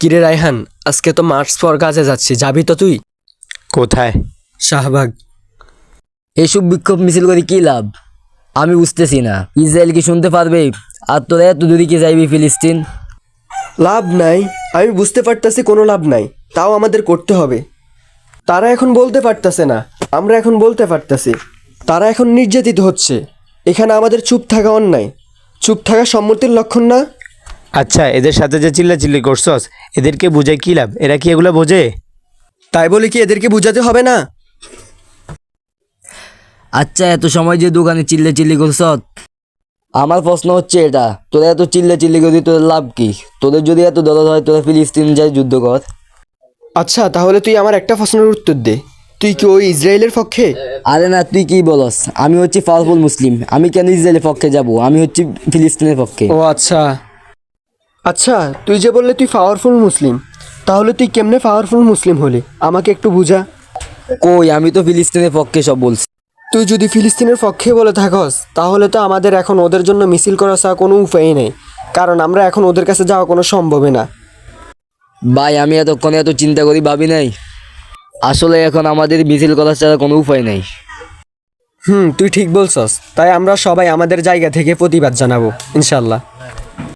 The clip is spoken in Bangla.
কিরে রায়হান, আজকে তো মার্চ ফর কাজে যাচ্ছি, যাবি তো তুই? কোথায়? শাহবাগ। এইসব বিক্ষোভ মিছিল করে কি লাভ? আমি বুঝতেছি না। ইসরায়েল কি শুনতে পারবে? আর তোরা এত দূরে কি যাইবি ফিলিস্তিন? লাভ নাই, আমি বুঝতে পারতাছি কোনো লাভ নাই, তাও আমাদের করতে হবে। তারা এখন বলতে পারতাছে না, আমরা এখন বলতে পারতাছি। তারা এখন নির্যাতিত হচ্ছে, এখানে আমাদের চুপ থাকা অন্যায়। চুপ থাকা সম্মতির লক্ষণ না। আচ্ছা, এদের সাথে যে চিল্লাচিল্লি করছস, এদেরকে বুঝাই কি লাভ? এরা কি এগুলো বোঝে? তাই বলে কি এদেরকে বোঝাতে হবে না? আচ্ছা, এত সময় যে দোকানে চিল্লি করছ, আমার প্রশ্ন হচ্ছে এটা, তোরা এত চিল্লি করি তোদের লাভ কি? তোদের যদি এত দরদ হয় তোরা ফিলিস্তিন যাই যুদ্ধ কর। আচ্ছা, তাহলে তুই আমার একটা প্রশ্নের উত্তর দে, তুই কি ওই ইসরায়েলের পক্ষে? আরে না, তুই কি বলস? আমি হচ্ছি পাওয়ারফুল মুসলিম, আমি কেন ইসরায়েলের পক্ষে যাব? আমি হচ্ছি ফিলিস্তিনের পক্ষে। ও আচ্ছা আচ্ছা, তুই যে বললে তুই পাওয়ারফুল মুসলিম, তাহলে তুই কেমনে পাওয়ারফুল মুসলিম হলি আমাকে একটু বুঝা। কই, আমি তো ফিলিস্তিনের পক্ষে সব বলছি। তুই যদি ফিলিস্তিনের পক্ষে বলে থাকস, তাহলে তো আমাদের এখন ওদের জন্য মিছিল করা ছাড়া কোনো উপায়ই নেই, কারণ আমরা এখন ওদের কাছে যাওয়া কোনো সম্ভবই না। ভাই, আমি এতক্ষণে এত চিন্তা করি ভাবি নাই। আসলে এখন আমাদের মিছিল করার ছাড়া কোনো উপায় নাই। তুই ঠিক বলছস, তাই আমরা সবাই আমাদের জায়গা থেকে প্রতিবাদ জানাবো ইনশাল্লাহ।